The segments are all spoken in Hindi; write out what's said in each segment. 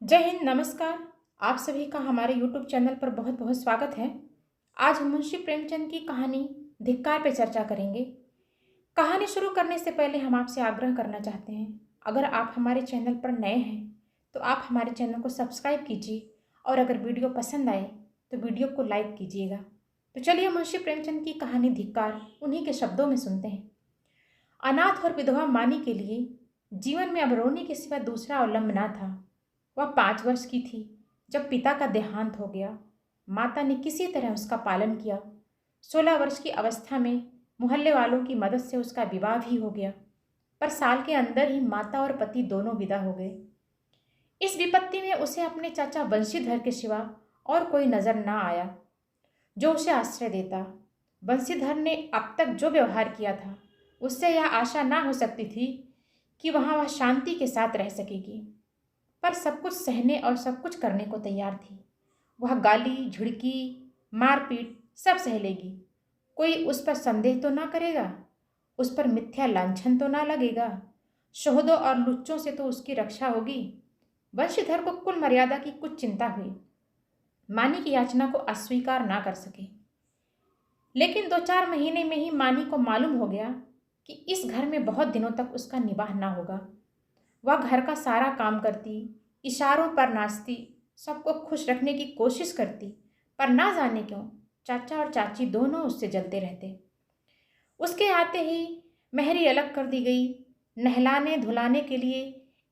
जय हिंद, नमस्कार। आप सभी का हमारे YouTube चैनल पर बहुत बहुत स्वागत है। आज हम मुंशी प्रेमचंद की कहानी धिक्कार पे चर्चा करेंगे। कहानी शुरू करने से पहले हम आपसे आग्रह करना चाहते हैं, अगर आप हमारे चैनल पर नए हैं तो आप हमारे चैनल को सब्सक्राइब कीजिए और अगर वीडियो पसंद आए तो वीडियो को लाइक कीजिएगा। तो चलिए मुंशी प्रेमचंद की कहानी धिक्कार उन्हीं के शब्दों में सुनते हैं। अनाथ और विधवा मानी के लिए जीवन में अब रोने के सिवा दूसरा अवलंब ना था। वह 5 वर्ष की थी जब पिता का देहांत हो गया। माता ने किसी तरह उसका पालन किया। 16 वर्ष की अवस्था में मोहल्ले वालों की मदद से उसका विवाह भी हो गया, पर साल के अंदर ही माता और पति दोनों विदा हो गए। इस विपत्ति में उसे अपने चाचा बंशीधर के सिवा और कोई नजर न आया जो उसे आश्रय देता। बंशीधर ने अब तक जो व्यवहार किया था उससे यह आशा ना हो सकती थी कि वहाँ वह शांति के साथ रह सकेगी, पर सब कुछ सहने और सब कुछ करने को तैयार थी। वह गाली, झिड़की, मारपीट सब सह लेगी। कोई उस पर संदेह तो ना करेगा, उस पर मिथ्या लांछन तो ना लगेगा, शोहदों और लुच्चों से तो उसकी रक्षा होगी। वंशीधर को कुल मर्यादा की कुछ चिंता हुई। मानी की याचना को अस्वीकार ना कर सके, लेकिन 2-4 महीने में ही मानी को मालूम हो गया कि इस घर में बहुत दिनों तक उसका निवाह ना होगा। वह घर का सारा काम करती, इशारों पर नाचती, सबको खुश रखने की कोशिश करती, पर ना जाने क्यों चाचा और चाची दोनों उससे जलते रहते। उसके आते ही मेहरी अलग कर दी गई। नहलाने धुलाने के लिए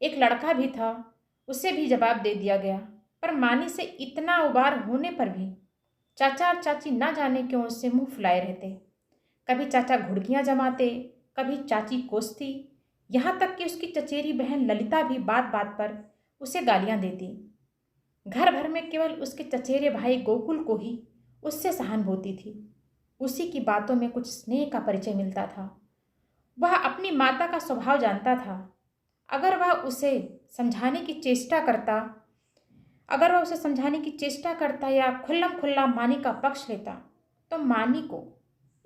एक लड़का भी था, उसे भी जवाब दे दिया गया, पर मानी से इतना उबार होने पर भी चाचा और चाची ना जाने क्यों उससे मुंह फुलाए रहते। कभी चाचा घुड़कियां जमाते, कभी चाची कोसती, यहाँ तक कि उसकी चचेरी बहन ललिता भी बात बात पर उसे गालियां देती। घर भर में केवल उसके चचेरे भाई गोकुल को ही उससे सहानुभूति थी। उसी की बातों में कुछ स्नेह का परिचय मिलता था। वह अपनी माता का स्वभाव जानता था। अगर वह उसे समझाने की चेष्टा करता अगर वह उसे समझाने की चेष्टा करता या खुल्लम खुल्ला मानी का पक्ष लेता तो मानी को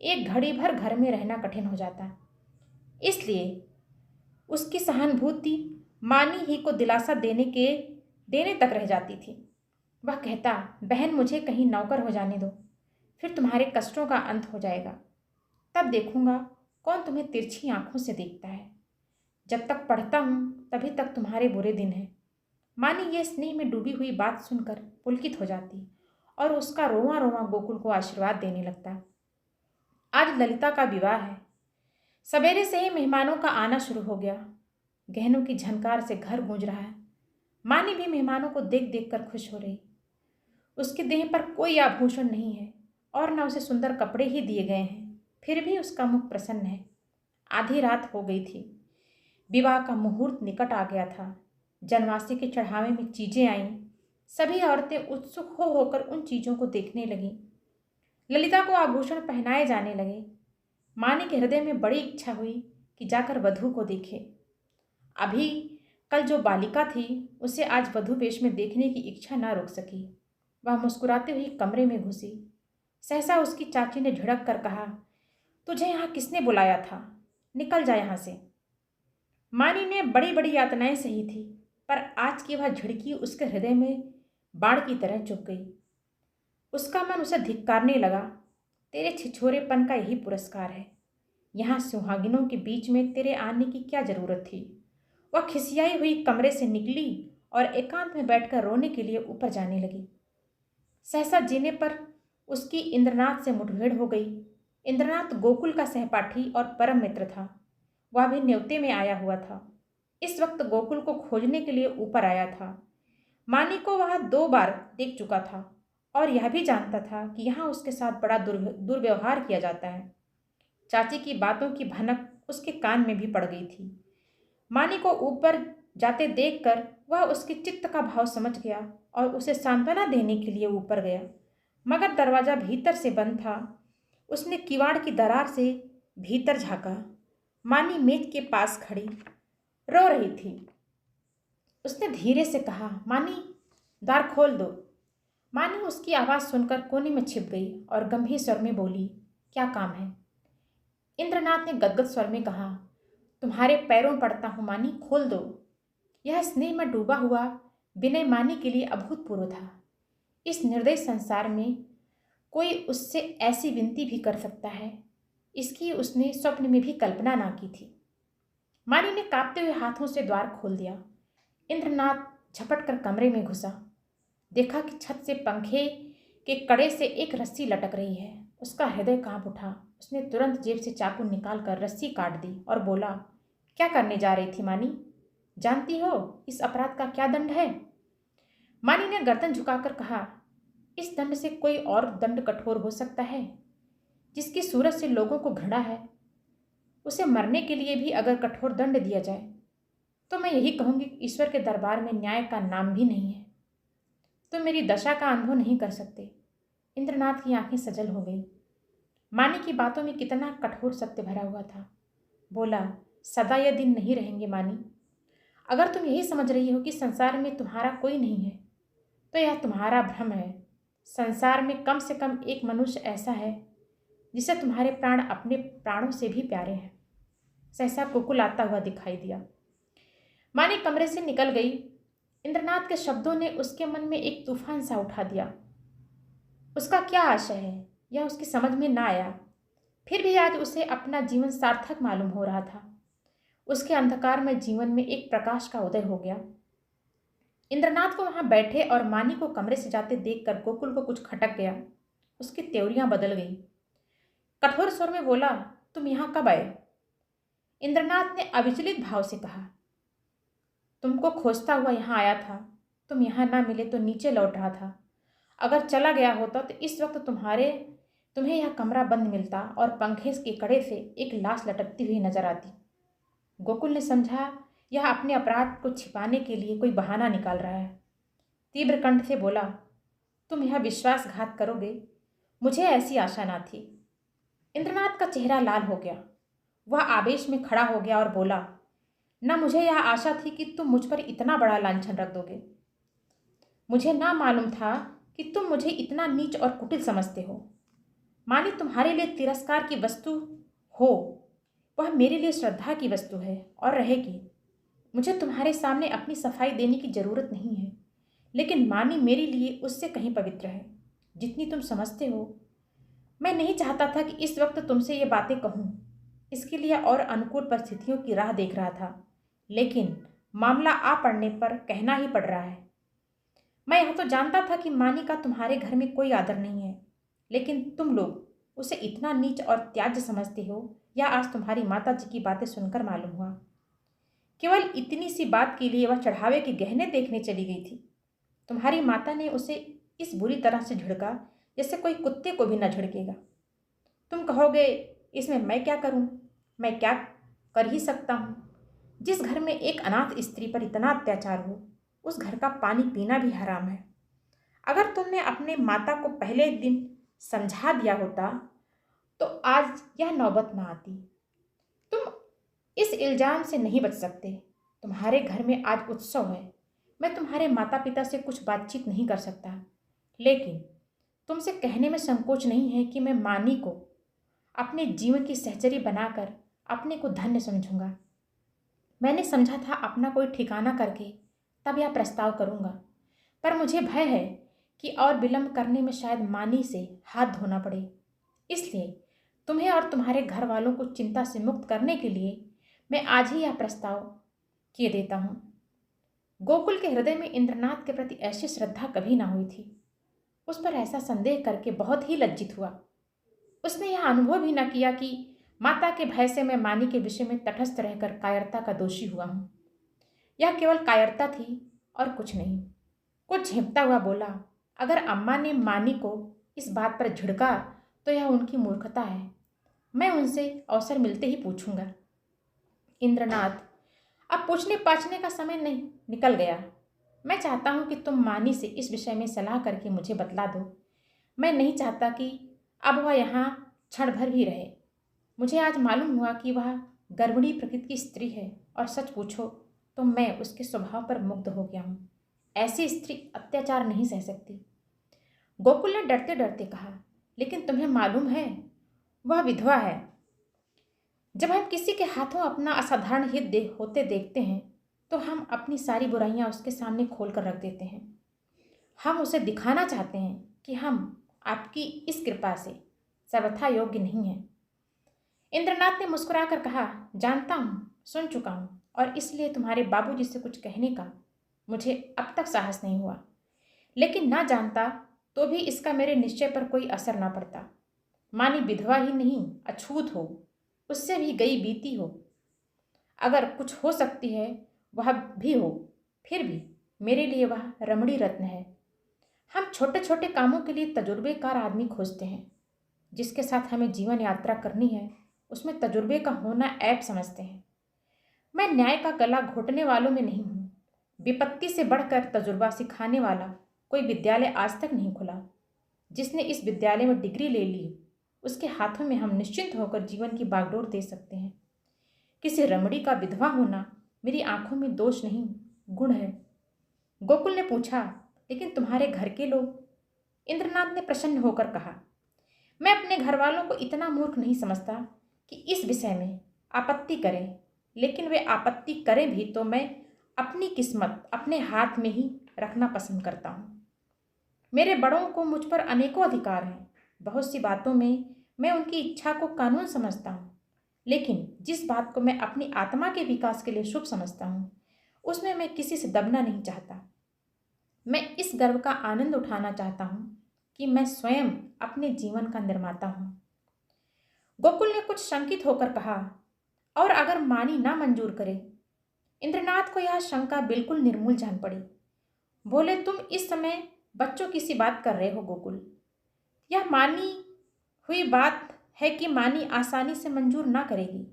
एक घड़ी भर घर में रहना कठिन हो जाता। इसलिए उसकी सहानुभूति मानी ही को दिलासा देने तक रह जाती थी। वह कहता, बहन मुझे कहीं नौकर हो जाने दो, फिर तुम्हारे कष्टों का अंत हो जाएगा। तब देखूंगा कौन तुम्हें तिरछी आंखों से देखता है। जब तक पढ़ता हूँ तभी तक तुम्हारे बुरे दिन हैं। मानी ये स्नेह में डूबी हुई बात सुनकर पुलकित हो जाती और उसका रोवा रोवा गोकुल को आशीर्वाद देने लगता। आज ललिता का विवाह है। सवेरे से ही मेहमानों का आना शुरू हो गया। गहनों की झनकार से घर गूंज रहा है। मानी भी मेहमानों को देख देख कर खुश हो रही। उसके देह पर कोई आभूषण नहीं है और न उसे सुंदर कपड़े ही दिए गए हैं, फिर भी उसका मुख प्रसन्न है। आधी रात हो गई थी। विवाह का मुहूर्त निकट आ गया था। जनवासी के चढ़ावे में चीजें आईं। सभी औरतें उत्सुक हो होकर उन चीजों को देखने लगीं। ललिता को आभूषण पहनाए जाने लगे। मानी के हृदय में बड़ी इच्छा हुई कि जाकर वधू को देखे। अभी कल जो बालिका थी उसे आज वधू वेश में देखने की इच्छा ना रोक सकी। वह मुस्कुराते हुए कमरे में घुसी। सहसा उसकी चाची ने झिड़क कर कहा, तुझे यहाँ किसने बुलाया था? निकल जा यहाँ से। मानी ने बड़ी बड़ी यातनाएं सही थी, पर आज की वह झिड़की उसके हृदय में बाण की तरह चुभ गई। उसका मन उसे धिक्कारने लगा। तेरे छिछोरेपन का यही पुरस्कार है। यहाँ सुहागिनों के बीच में तेरे आने की क्या जरूरत थी? वह खिसियाई हुई कमरे से निकली और एकांत में बैठकर रोने के लिए ऊपर जाने लगी। सहसा जीने पर उसकी इंद्रनाथ से मुठभेड़ हो गई। इंद्रनाथ गोकुल का सहपाठी और परम मित्र था। वह भी न्योते में आया हुआ था। इस वक्त गोकुल को खोजने के लिए ऊपर आया था। मानी को वह 2 बार देख चुका था और यह भी जानता था कि यहाँ उसके साथ बड़ा दुर्व्यवहार किया जाता है। चाची की बातों की भनक उसके कान में भी पड़ गई थी। मानी को ऊपर जाते देखकर वह उसके चित्त का भाव समझ गया और उसे सांत्वना देने के लिए ऊपर गया, मगर दरवाजा भीतर से बंद था। उसने किवाड़ की दरार से भीतर झांका। मानी मेज के पास खड़ी रो रही थी। उसने धीरे से कहा, मानी द्वार खोल दो। मानी उसकी आवाज़ सुनकर कोने में छिप गई और गंभीर स्वर में बोली, क्या काम है? इंद्रनाथ ने गदगद स्वर में कहा, तुम्हारे पैरों पड़ता हूँ मानी, खोल दो। यह स्नेह में डूबा हुआ विनय मानी के लिए अभूतपूर्व था। इस निर्दयी संसार में कोई उससे ऐसी विनती भी कर सकता है, इसकी उसने स्वप्न में भी कल्पना ना की थी। मानी ने कांपते हुए हाथों से द्वार खोल दिया। इंद्रनाथ झपट कर कमरे में घुसा। देखा कि छत से पंखे के कड़े से एक रस्सी लटक रही है। उसका हृदय कांप उठा। उसने तुरंत जेब से चाकू निकालकर रस्सी काट दी और बोला, क्या करने जा रही थी मानी? जानती हो इस अपराध का क्या दंड है? मानी ने गर्दन झुकाकर कहा, इस दंड से कोई और दंड कठोर हो सकता है? जिसकी सूरत से लोगों को घृणा है, उसे मरने के लिए भी अगर कठोर दंड दिया जाए तो मैं यही कहूंगी कि ईश्वर के दरबार में न्याय का नाम भी नहीं है। तुम मेरी दशा का अनुभव नहीं कर सकते। इंद्रनाथ की आंखें सजल हो गई। मानी की बातों में कितना कठोर सत्य भरा हुआ था। बोला, सदा यह दिन नहीं रहेंगे मानी। अगर तुम यही समझ रही हो कि संसार में तुम्हारा कोई नहीं है तो यह तुम्हारा भ्रम है। संसार में कम से कम एक मनुष्य ऐसा है जिसे तुम्हारे प्राण अपने प्राणों से भी प्यारे हैं। सहसा गोकुल आता हुआ दिखाई दिया। मानी कमरे से निकल गई। इंद्रनाथ के शब्दों ने उसके मन में एक तूफान सा उठा दिया। उसका क्या आशय है यह उसकी समझ में ना आया। फिर भी आज उसे अपना जीवन सार्थक मालूम हो रहा था। उसके अंधकार में जीवन में एक प्रकाश का उदय हो गया। इंद्रनाथ को वहां बैठे और मानी को कमरे से जाते देखकर गोकुल को कुछ खटक गया। उसकी त्योरियां बदल गई। कठोर स्वर में बोला, तुम यहां कब आए? इंद्रनाथ ने अविचलित भाव से कहा, तुमको खोजता हुआ यहां आया था। तुम यहां ना मिले तो नीचे लौट रहा था। अगर चला गया होता तो इस वक्त तुम्हें यह कमरा बंद मिलता और पंखे के कड़े से एक लाश लटकती हुई नजर आती। गोकुल ने समझा यह अपने अपराध को छिपाने के लिए कोई बहाना निकाल रहा है। तीव्र कंठ से बोला, तुम यह विश्वासघात करोगे? मुझे ऐसी आशा ना थी। इंद्रनाथ का चेहरा लाल हो गया। वह आवेश में खड़ा हो गया और बोला, न मुझे यह आशा थी कि तुम मुझ पर इतना बड़ा लांछन रख दोगे। मुझे ना मालूम था कि तुम मुझे इतना नीच और कुटिल समझते हो। मानी तुम्हारे लिए तिरस्कार की वस्तु हो, वह मेरे लिए श्रद्धा की वस्तु है और रहेगी। मुझे तुम्हारे सामने अपनी सफाई देने की जरूरत नहीं है, लेकिन मानी मेरे लिए उससे कहीं पवित्र है जितनी तुम समझते हो। मैं नहीं चाहता था कि इस वक्त तुमसे ये बातें कहूँ। इसके लिए और अनुकूल परिस्थितियों की राह देख रहा था, लेकिन मामला आ पड़ने पर कहना ही पड़ रहा है। मैं यह तो जानता था कि मानी का तुम्हारे घर में कोई आदर नहीं है, लेकिन तुम लोग उसे इतना नीच और त्याज्य समझते हो, यह आज तुम्हारी माता जी की बातें सुनकर मालूम हुआ। केवल इतनी सी बात के लिए वह चढ़ावे के गहने देखने चली गई थी। तुम्हारी माता ने उसे इस बुरी तरह से झिड़का जैसे कोई कुत्ते को भी न झिड़केगा। तुम कहोगे, इसमें मैं क्या करूं? मैं क्या कर ही सकता हूं? जिस घर में एक अनाथ स्त्री पर इतना अत्याचार हो, उस घर का पानी पीना भी हराम है। अगर तुमने अपने माता को पहले दिन समझा दिया होता तो आज यह नौबत ना आती। तुम इस इल्जाम से नहीं बच सकते। तुम्हारे घर में आज उत्सव है। मैं तुम्हारे माता पिता से कुछ बातचीत नहीं कर सकता, लेकिन तुमसे कहने में संकोच नहीं है कि मैं मानी को अपने जीवन की सहचरी बनाकर अपने को धन्य समझूंगा। मैंने समझा था अपना कोई ठिकाना करके तब यह प्रस्ताव करूंगा, पर मुझे भय है कि और विलंब करने में शायद मानी से हाथ धोना पड़े। इसलिए तुम्हें और तुम्हारे घर वालों को चिंता से मुक्त करने के लिए मैं आज ही यह प्रस्ताव किए देता हूँ। गोकुल के हृदय में इंद्रनाथ के प्रति ऐसी श्रद्धा कभी ना हुई थी। उस पर ऐसा संदेह करके बहुत ही लज्जित हुआ। उसने यह अनुभव भी न किया कि माता के भय से मैं मानी के विषय में तटस्थ रहकर कायरता का दोषी हुआ हूँ। यह केवल कायरता थी और कुछ नहीं। कुछ झेंपता हुआ बोला, अगर अम्मा ने मानी को इस बात पर झिड़का तो यह उनकी मूर्खता है। मैं उनसे अवसर मिलते ही पूछूंगा। इंद्रनाथ, अब पूछने पाछने का समय नहीं, निकल गया। मैं चाहता हूं कि तुम मानी से इस विषय में सलाह करके मुझे बतला दो। मैं नहीं चाहता कि अब वह यहाँ क्षण भर भी रहे। मुझे आज मालूम हुआ कि वह गर्भिणी प्रकृति की स्त्री है, और सच पूछो तो मैं उसके स्वभाव पर मुग्ध हो गया हूँ। ऐसी स्त्री अत्याचार नहीं सह सकती। गोकुल ने डरते डरते कहा, लेकिन तुम्हें मालूम है वह विधवा है। जब हम किसी के हाथों अपना असाधारण हित होते देखते हैं तो हम अपनी सारी बुराइयां उसके सामने खोल कर रख देते हैं। हम उसे दिखाना चाहते हैं कि हम आपकी इस कृपा से सर्वथा योग्य नहीं हैं। इंद्रनाथ ने मुस्कुराकर कहा, जानता हूँ, सुन चुका हूँ, और इसलिए तुम्हारे बाबूजी से कुछ कहने का मुझे अब तक साहस नहीं हुआ। लेकिन ना जानता तो भी इसका मेरे निश्चय पर कोई असर ना पड़ता। मानी विधवा ही नहीं, अछूत हो, उससे भी गई बीती हो, अगर कुछ हो सकती है वह भी हो, फिर भी मेरे लिए वह रमणी रत्न है। हम छोटे छोटे कामों के लिए तजुर्बेकार आदमी खोजते हैं। जिसके साथ हमें जीवन यात्रा करनी है उसमें तजुर्बे का होना ऐब समझते हैं। मैं न्याय का गला घोटने वालों में नहीं हूँ। विपत्ति से बढ़कर तजुर्बा सिखाने वाला कोई विद्यालय आज तक नहीं खुला। जिसने इस विद्यालय में डिग्री ले ली उसके हाथों में हम निश्चिंत होकर जीवन की बागडोर दे सकते हैं। किसी रमणी का विधवा होना मेरी आंखों में दोष नहीं, गुण है। गोकुल ने पूछा, लेकिन तुम्हारे घर के लोग? इंद्रनाथ ने प्रसन्न होकर कहा, मैं अपने घर वालों को इतना मूर्ख नहीं समझता कि इस विषय में आपत्ति करें। लेकिन वे आपत्ति करें भी तो मैं अपनी किस्मत अपने हाथ में ही रखना पसंद करता हूँ। मेरे बड़ों को मुझ पर अनेकों अधिकार हैं। बहुत सी बातों में मैं उनकी इच्छा को कानून समझता हूँ, लेकिन जिस बात को मैं अपनी आत्मा के विकास के लिए शुभ समझता हूँ उसमें मैं किसी से दबना नहीं चाहता। मैं इस गर्व का आनंद उठाना चाहता हूँ कि मैं स्वयं अपने जीवन का निर्माता हूँ। गोकुल ने कुछ शंकित होकर कहा, और अगर मानी ना मंजूर करे? इंद्रनाथ को यह शंका बिल्कुल निर्मूल जान पड़ी। बोले, तुम इस समय बच्चों की सी बात कर रहे हो गोकुल। यह मानी हुई बात है कि मानी आसानी से मंजूर ना करेगी।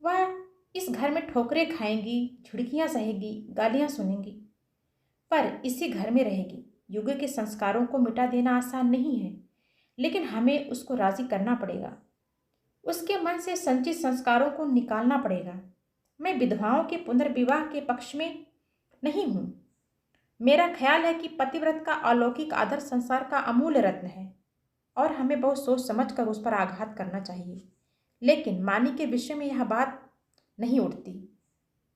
वह इस घर में ठोकरें खाएंगी, झिड़कियां सहेगी, गालियां सुनेंगी, पर इसी घर में रहेगी। युग के संस्कारों को मिटा देना आसान नहीं है, लेकिन हमें उसको राजी करना पड़ेगा। उसके मन से संचित संस्कारों को निकालना पड़ेगा। मैं विधवाओं के पुनर्विवाह के पक्ष में नहीं हूँ। मेरा ख्याल है कि पतिव्रत का अलौकिक आदर संसार का अमूल्य रत्न है और हमें बहुत सोच समझ कर उस पर आघात करना चाहिए। लेकिन मानी के विषय में यह बात नहीं उठती।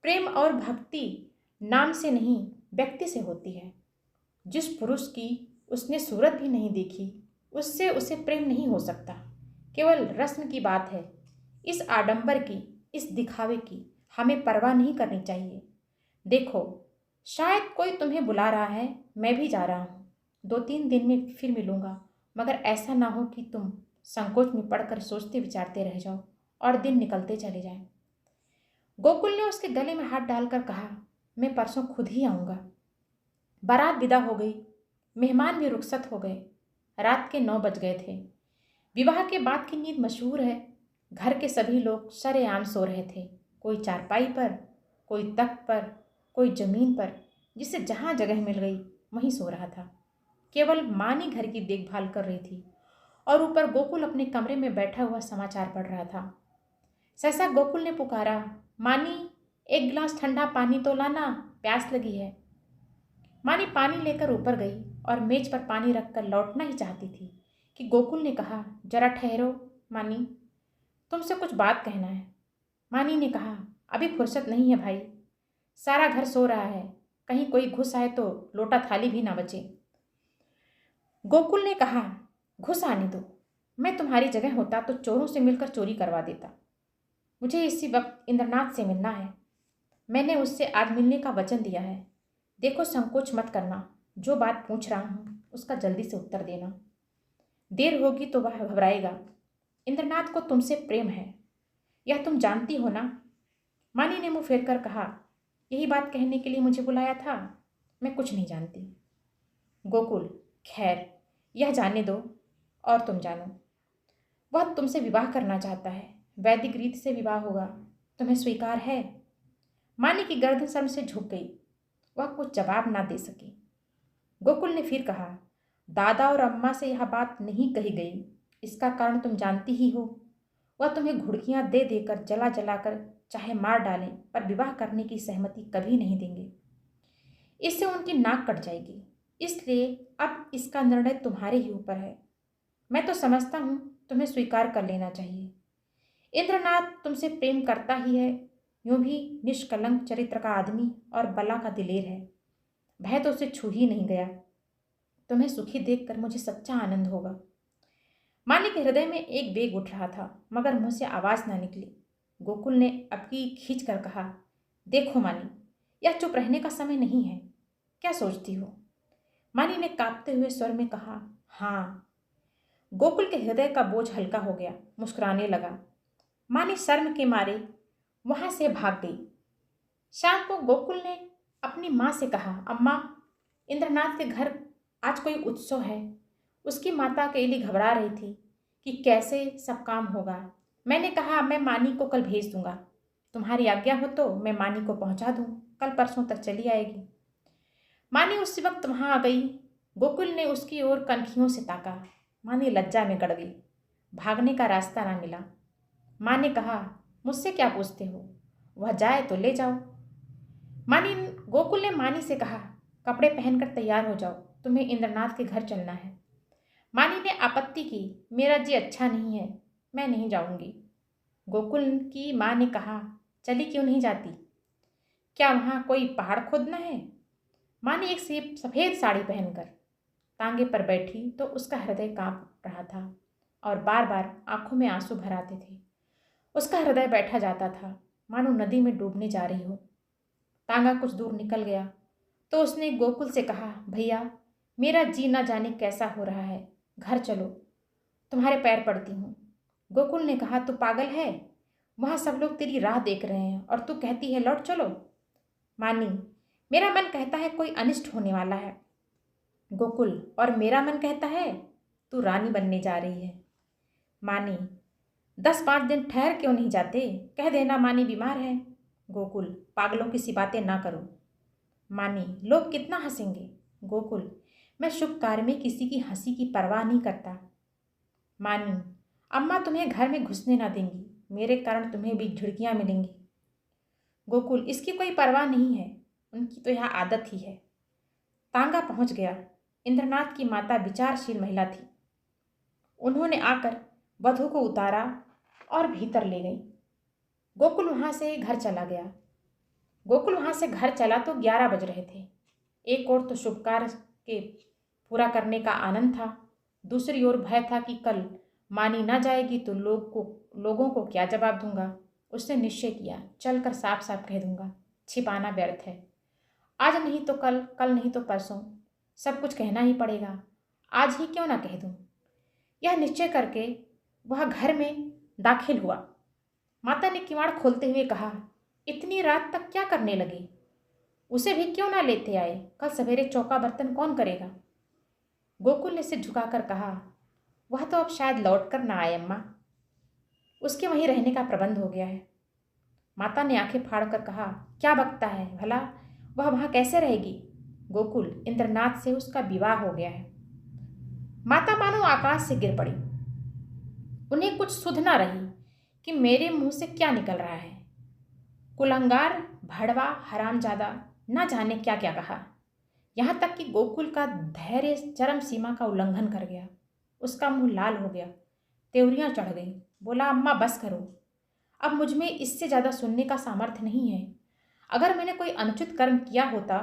प्रेम और भक्ति नाम से नहीं, व्यक्ति से होती है। जिस पुरुष की उसने सूरत भी नहीं देखी उससे उसे प्रेम नहीं हो सकता। केवल रस्म की बात है। इस आडंबर की, इस दिखावे की हमें परवाह नहीं करनी चाहिए। देखो, शायद कोई तुम्हें बुला रहा है, मैं भी जा रहा हूँ। 2-3 दिन में फिर मिलूंगा, मगर ऐसा ना हो कि तुम संकोच में पड़कर सोचते विचारते रह जाओ और दिन निकलते चले जाएं। गोकुल ने उसके गले में हाथ डालकर कहा, मैं परसों खुद ही आऊँगा। बारात विदा हो गई, मेहमान भी रुखसत हो गए। रात के 9 बज गए थे। विवाह के बाद की नींद मशहूर है। घर के सभी लोग सरेआम सो रहे थे। कोई चारपाई पर, कोई तख्त पर, कोई जमीन पर, जिसे जहाँ जगह मिल गई वहीं सो रहा था। केवल मानी घर की देखभाल कर रही थी और ऊपर गोकुल अपने कमरे में बैठा हुआ समाचार पढ़ रहा था। सहसा गोकुल ने पुकारा, मानी, एक गिलास ठंडा पानी तो लाना, प्यास लगी है। मानी पानी लेकर ऊपर गई और मेज पर पानी रखकर लौटना ही चाहती थी कि गोकुल ने कहा, जरा ठहरो मानी, तुमसे कुछ बात कहना है। मानी ने कहा, अभी फुर्सत नहीं है भाई, सारा घर सो रहा है, कहीं कोई घुस आए तो लोटा थाली भी ना बचे। गोकुल ने कहा, घुस आने दो, मैं तुम्हारी जगह होता तो चोरों से मिलकर चोरी करवा देता। मुझे इसी वक्त इंद्रनाथ से मिलना है। मैंने उससे आज मिलने का वचन दिया है। देखो, संकोच मत करना, जो बात पूछ रहा हूँ उसका जल्दी से उत्तर देना। देर होगी तो वह घबराएगा। इंद्रनाथ को तुमसे प्रेम है, यह तुम जानती हो ना? मानी ने मुंह फेर कर कहा, यही बात कहने के लिए मुझे बुलाया था? मैं कुछ नहीं जानती। गोकुल, खैर, यह जाने दो और तुम जानो। वह तुमसे विवाह करना चाहता है। वैदिक रीत से विवाह होगा। तुम्हें स्वीकार है? मानी की गर्दन शर्म से झुक गई। वह कुछ जवाब ना दे सकी। गोकुल ने फिर कहा, दादा और अम्मा से यह बात नहीं कही गई, इसका कारण तुम जानती ही हो। वह तुम्हें घुड़कियां दे देकर, जला जलाकर चाहे मार डालें, पर विवाह करने की सहमति कभी नहीं देंगे। इससे उनकी नाक कट जाएगी। इसलिए अब इसका निर्णय तुम्हारे ही ऊपर है। मैं तो समझता हूँ तुम्हें स्वीकार कर लेना चाहिए। इंद्रनाथ तुमसे प्रेम करता ही है, यूं भी निष्कलंक चरित्र का आदमी और बला का दिलेर है। भय तो उसे छू ही नहीं गया। तुम्हें सुखी देखकर मुझे सच्चा आनंद होगा। मानी के हृदय में एक वेग उठ रहा था, मगर मुंह से आवाज ना निकली। गोकुल ने अबकी खींच कर कहा, देखो मानी, यह चुप रहने का समय नहीं है। क्या सोचती हो? मानी ने कांपते हुए स्वर में कहा, हाँ। गोकुल के हृदय का बोझ हल्का हो गया, मुस्कुराने लगा। मानी शर्म के मारे वहां से भाग गई। शाम को गोकुल ने अपनी माँ से कहा, अम्मा, इंद्रनाथ के घर आज कोई उत्सव है। उसकी माता अकेली घबरा रही थी कि कैसे सब काम होगा। मैंने कहा मैं मानी को कल भेज दूंगा। तुम्हारी आज्ञा हो तो मैं मानी को पहुंचा दूं, कल परसों तक चली आएगी। मानी उसी वक्त वहां आ गई। गोकुल ने उसकी ओर कनखियों से ताका। मानी लज्जा में गड़ गई। भागने का रास्ता ना मिला। माँ ने कहा, मुझसे क्या पूछते हो? वह जाए तो ले जाओ। गोकुल ने मानी से कहा, कपड़े पहनकर तैयार हो जाओ, तुम्हें इंद्रनाथ के घर चलना है। मानी ने आपत्ति की, मेरा जी अच्छा नहीं है, मैं नहीं जाऊंगी। गोकुल की माँ ने कहा, चली क्यों नहीं जाती? क्या वहाँ कोई पहाड़ खोदना है? मानी एक सफ़ेद साड़ी पहनकर तांगे पर बैठी तो उसका हृदय कांप रहा था और बार बार आंखों में आंसू भर आते थे। उसका हृदय बैठा जाता था, मानो नदी में डूबने जा रही हो। तांगा कुछ दूर निकल गया तो उसने गोकुल से कहा, भैया, मेरा जी ना जाने कैसा हो रहा है, घर चलो, तुम्हारे पैर पड़ती हूँ। गोकुल ने कहा, तू पागल है? वहाँ सब लोग तेरी राह देख रहे हैं और तू कहती है लौट चलो। मानी, मेरा मन कहता है कोई अनिष्ट होने वाला है। गोकुल, और मेरा मन कहता है तू रानी बनने जा रही है। मानी, 10-5 दिन ठहर क्यों नहीं जाते? कह देना मानी बीमार है। गोकुल, पागलों की सी बातें ना करो। मानी, लोग कितना हंसेंगे। गोकुल, मैं शुभ कार्य में किसी की हंसी की परवाह नहीं करता। मानी, अम्मा तुम्हें घर में घुसने ना देंगी, मेरे कारण तुम्हें भी झिड़कियाँ मिलेंगी। गोकुल, इसकी कोई परवाह नहीं है, उनकी तो यह आदत ही है। तांगा पहुंच गया। इंद्रनाथ की माता विचारशील महिला थी। उन्होंने आकर वधू को उतारा और भीतर ले गई। गोकुल वहां से घर चला तो 11 बज रहे थे। एक ओर तो शुभ कार्य के पूरा करने का आनंद था, दूसरी ओर भय था कि कल मानी ना जाएगी तो लोगों को क्या जवाब दूंगा। उसने निश्चय किया, चलकर साफ साफ कह दूंगा, छिपाना व्यर्थ है। आज नहीं तो कल, कल नहीं तो परसों, सब कुछ कहना ही पड़ेगा। आज ही क्यों ना कह दूं। यह निश्चय करके वह घर में दाखिल हुआ। माता ने किवाड़ खोलते हुए कहा, इतनी रात तक क्या करने लगे? उसे भी क्यों ना लेते आए, कल सवेरे चौका बर्तन कौन करेगा? गोकुल ने सिर झुकाकर कहा, वह तो अब शायद लौट कर ना आए अम्मा, उसके वहीं रहने का प्रबंध हो गया है। माता ने आंखें फाड़कर कहा, क्या बकता है भला, वह वहां कैसे रहेगी? गोकुल, इंद्रनाथ से उसका विवाह हो गया है। माता मानो आकाश से गिर पड़ी। उन्हें कुछ सुध ना रही कि मेरे मुंह से क्या निकल रहा है। कुलंगार, भड़वा, हरामजादा, ना जाने क्या क्या कहा। यहां तक कि गोकुल का धैर्य चरम सीमा का उल्लंघन कर गया। उसका मुंह लाल हो गया, त्योरियां चढ़ गई। बोला, अम्मा बस करो, अब मुझ में इससे ज़्यादा सुनने का सामर्थ्य नहीं है। अगर मैंने कोई अनुचित कर्म किया होता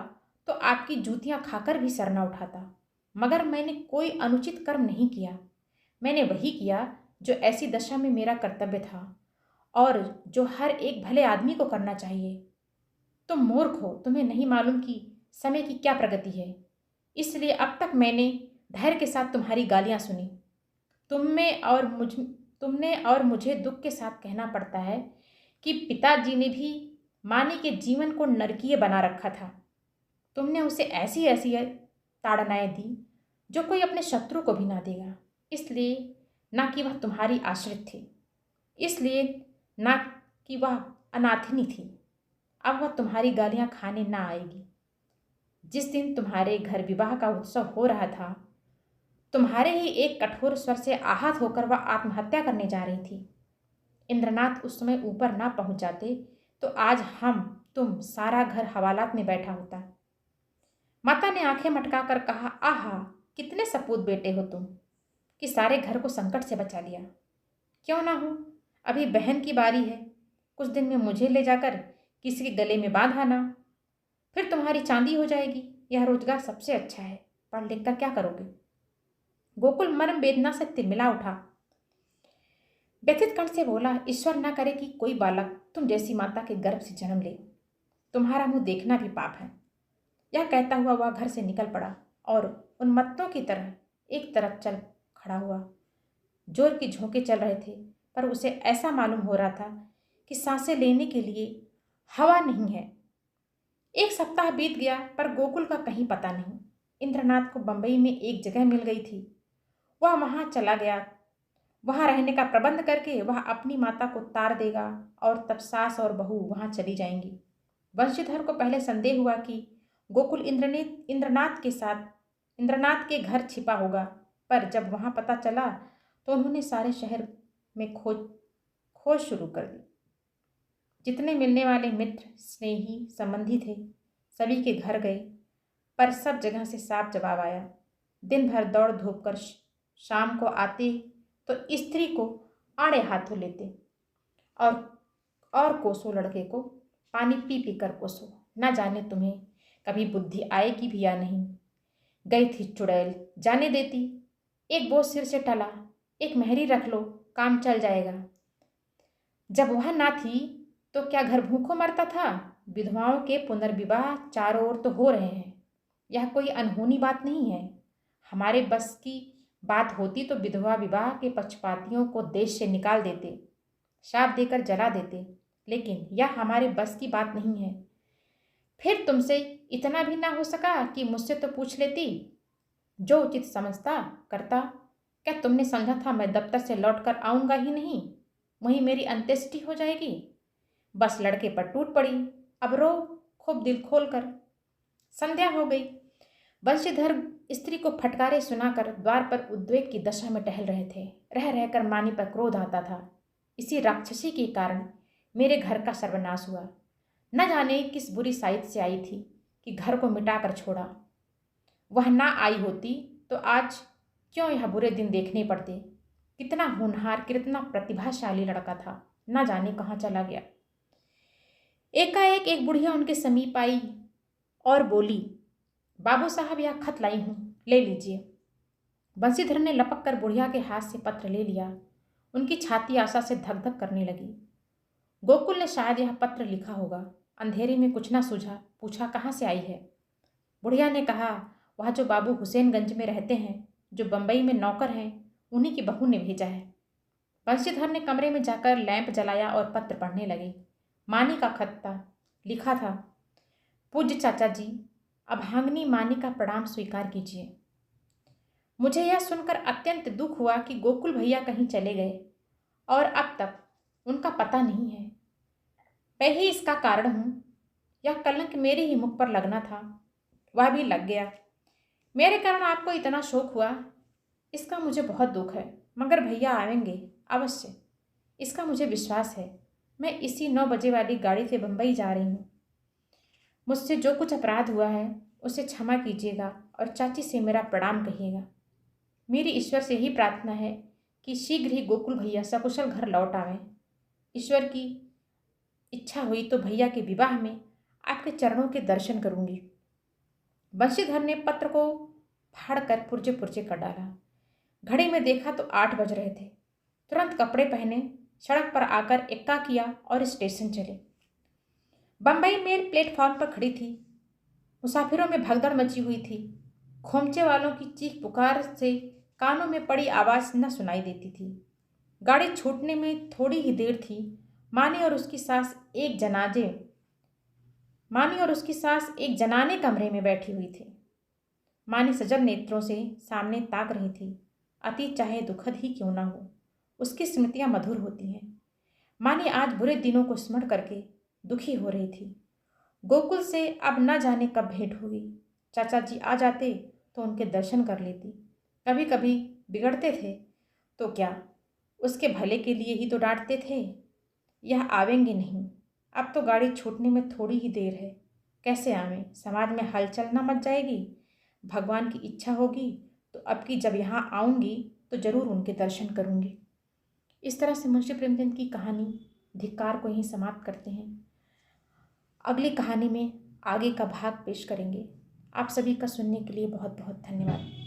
तो आपकी जूतियां खाकर भी सर न उठाता, मगर मैंने कोई अनुचित कर्म नहीं किया। मैंने वही किया जो ऐसी दशा में मेरा कर्तव्य था और जो हर एक भले आदमी को करना चाहिए। तुम मूर्ख हो, तुम्हें नहीं मालूम कि समय की क्या प्रगति है। इसलिए अब तक मैंने धैर्य के साथ तुम्हारी गालियां सुनी। तुमने और मुझे दुख के साथ कहना पड़ता है कि पिताजी ने भी मानी के जीवन को नरकीय बना रखा था। तुमने उसे ऐसी ऐसी ताड़नाएं दी जो कोई अपने शत्रु को भी ना देगा। इसलिए ना कि वह तुम्हारी आश्रित थी, इसलिए ना कि वह अनाथिनी थी। अब वह तुम्हारी गालियां खाने ना आएगी। जिस दिन तुम्हारे घर विवाह का उत्सव हो रहा था, तुम्हारे ही एक कठोर स्वर से आहत होकर वह आत्महत्या करने जा रही थी। इंद्रनाथ उस समय ऊपर ना पहुंच जाते तो आज तुम सारा घर हवालात में बैठा होता। माता ने आंखें मटकाकर कहा, आहा, कितने सपूत बेटे हो तुम कि सारे घर को संकट से बचा लिया। क्यों ना हो, अभी बहन की बारी है। कुछ दिन में मुझे ले जाकर किसी के गले में बांध आना, फिर तुम्हारी चांदी हो जाएगी। यह रोजगार सबसे अच्छा है, पढ़ लिख कर क्या करोगे? गोकुल मर्म वेदना से तिलमिला उठा। व्यथित कंठ से बोला, ईश्वर न करे कि कोई बालक तुम जैसी माता के गर्भ से जन्म ले। तुम्हारा मुंह देखना भी पाप है। यह कहता हुआ वह घर से निकल पड़ा और उन्मत्तों की तरह एक तरफ चल खड़ा हुआ। जोर के झोंके चल रहे थे, पर उसे ऐसा मालूम हो रहा था कि सांसें लेने के लिए हवा नहीं है। एक सप्ताह बीत गया, पर गोकुल का कहीं पता नहीं। इंद्रनाथ को बंबई में एक जगह मिल गई थी। वह वहां चला गया। वहां रहने का प्रबंध करके वह अपनी माता को तार देगा और तब सास और बहू वहां चली जाएंगी। वंशीधर को पहले संदेह हुआ कि गोकुल इंद्रनाथ के घर छिपा होगा, पर जब वहां पता चला तो उन्होंने सारे शहर में खोज शुरू कर दी। जितने मिलने वाले मित्र, स्नेही, संबंधी थे, सभी के घर गए, पर सब जगह से साफ जवाब आया। दिन भर दौड़ धूप कर शाम को आते तो स्त्री को आड़े हाथों लेते और कोसो लड़के को पानी पी पी कर कोसो। न जाने तुम्हें कभी बुद्धि आएगी भी या नहीं। गई थी चुड़ैल, जाने देती। एक बोझ सिर से टला, एक मेहरी रख लो, काम चल जाएगा। जब वह ना थी तो क्या घर भूखों मरता था? विधवाओं के पुनर्विवाह चारों ओर तो हो रहे हैं। यह कोई अनहोनी बात नहीं है। हमारे बस की बात होती तो विधवा विवाह के पक्षपातियों को देश से निकाल देते, शाप देकर जला देते, लेकिन यह हमारे बस की बात नहीं है। फिर तुमसे इतना भी ना हो सका कि मुझसे तो पूछ लेती, जो उचित समझता करता। क्या तुमने समझा था मैं दफ्तर से लौट कर आऊँगा ही नहीं, वहीं मेरी अंत्येष्टि हो जाएगी? बस लड़के पर टूट पड़ी। अब रो खूब दिल खोल कर। संध्या हो गई। वंशीधर स्त्री को फटकारे सुनाकर द्वार पर उद्वेग की दशा में टहल रहे थे। रह रहकर मानी पर क्रोध आता था। इसी राक्षसी के कारण मेरे घर का सर्वनाश हुआ। न जाने किस बुरी साइड से आई थी कि घर को मिटा कर छोड़ा। वह ना आई होती तो आज क्यों यह बुरे दिन देखने पड़ते। कितना होनहार, कितना प्रतिभाशाली लड़का था, न जाने कहाँ चला गया। एकाएक एक बुढ़िया उनके समीप आई और बोली, बाबू साहब, यह खत लाई हूँ, ले लीजिए। बंशीधर ने लपक कर बुढ़िया के हाथ से पत्र ले लिया। उनकी छाती आशा से धक धक करने लगी। गोकुल ने शायद यह पत्र लिखा होगा। अंधेरे में कुछ ना सूझा, पूछा, कहाँ से आई है? बुढ़िया ने कहा, वह जो बाबू हुसैनगंज में रहते हैं, जो बंबई में नौकर हैं, उन्हीं की बहू ने भेजा है। बंशीधर ने कमरे में जाकर लैंप जलाया और पत्र पढ़ने लगे। मानी का खत था। लिखा था, पूज्य चाचा जी, अभांगनी मानी का प्रणाम स्वीकार कीजिए। मुझे यह सुनकर अत्यंत दुख हुआ कि गोकुल भैया कहीं चले गए और अब तक उनका पता नहीं है। मैं ही इसका कारण हूँ। यह कलंक मेरे ही मुख पर लगना था, वह भी लग गया। मेरे कारण आपको इतना शोक हुआ, इसका मुझे बहुत दुख है, मगर भैया आएंगे अवश्य, इसका मुझे विश्वास है। मैं इसी 9 बजे वाली गाड़ी से बंबई जा रही हूँ। मुझसे जो कुछ अपराध हुआ है उसे क्षमा कीजिएगा और चाची से मेरा प्रणाम कहिएगा। मेरी ईश्वर से ही प्रार्थना है कि शीघ्र ही गोकुल भैया सकुशल घर लौट आवें। ईश्वर की इच्छा हुई तो भैया के विवाह में आपके चरणों के दर्शन करूंगी। बंशीधर ने पत्र को फाड़कर पुर्जे पुर्जे कर डाला। घड़ी में देखा तो 8 बज रहे थे। तुरंत कपड़े पहने सड़क पर आकर एक्का किया और स्टेशन चले। बंबई मेल प्लेटफॉर्म पर खड़ी थी। मुसाफिरों में भगदड़ मची हुई थी। खोमचे वालों की चीख पुकार से कानों में पड़ी आवाज़ न सुनाई देती थी। गाड़ी छूटने में थोड़ी ही देर थी। मानी और उसकी सास एक जनाने कमरे में बैठी हुई थी। मानी सजल नेत्रों से सामने ताक रही थी। अतीत चाहे दुखद ही क्यों ना हो, उसकी स्मृतियां मधुर होती हैं। मानी आज बुरे दिनों को स्मरण करके दुखी हो रही थी। गोकुल से अब न जाने कब भेंट होगी। चाचा जी आ जाते तो उनके दर्शन कर लेती। कभी कभी बिगड़ते थे तो क्या, उसके भले के लिए ही तो डांटते थे। यह आवेंगे नहीं। अब तो गाड़ी छूटने में थोड़ी ही देर है। कैसे आवें? समाज में हलचल न मच जाएगी? भगवान की इच्छा होगी तो अब की जब यहाँ आऊँगी तो जरूर उनके दर्शन करूँगी। इस तरह से मुंशी प्रेमचंद की कहानी धिक्कार को यहीं समाप्त करते हैं। अगली कहानी में आगे का भाग पेश करेंगे। आप सभी का सुनने के लिए बहुत बहुत धन्यवाद।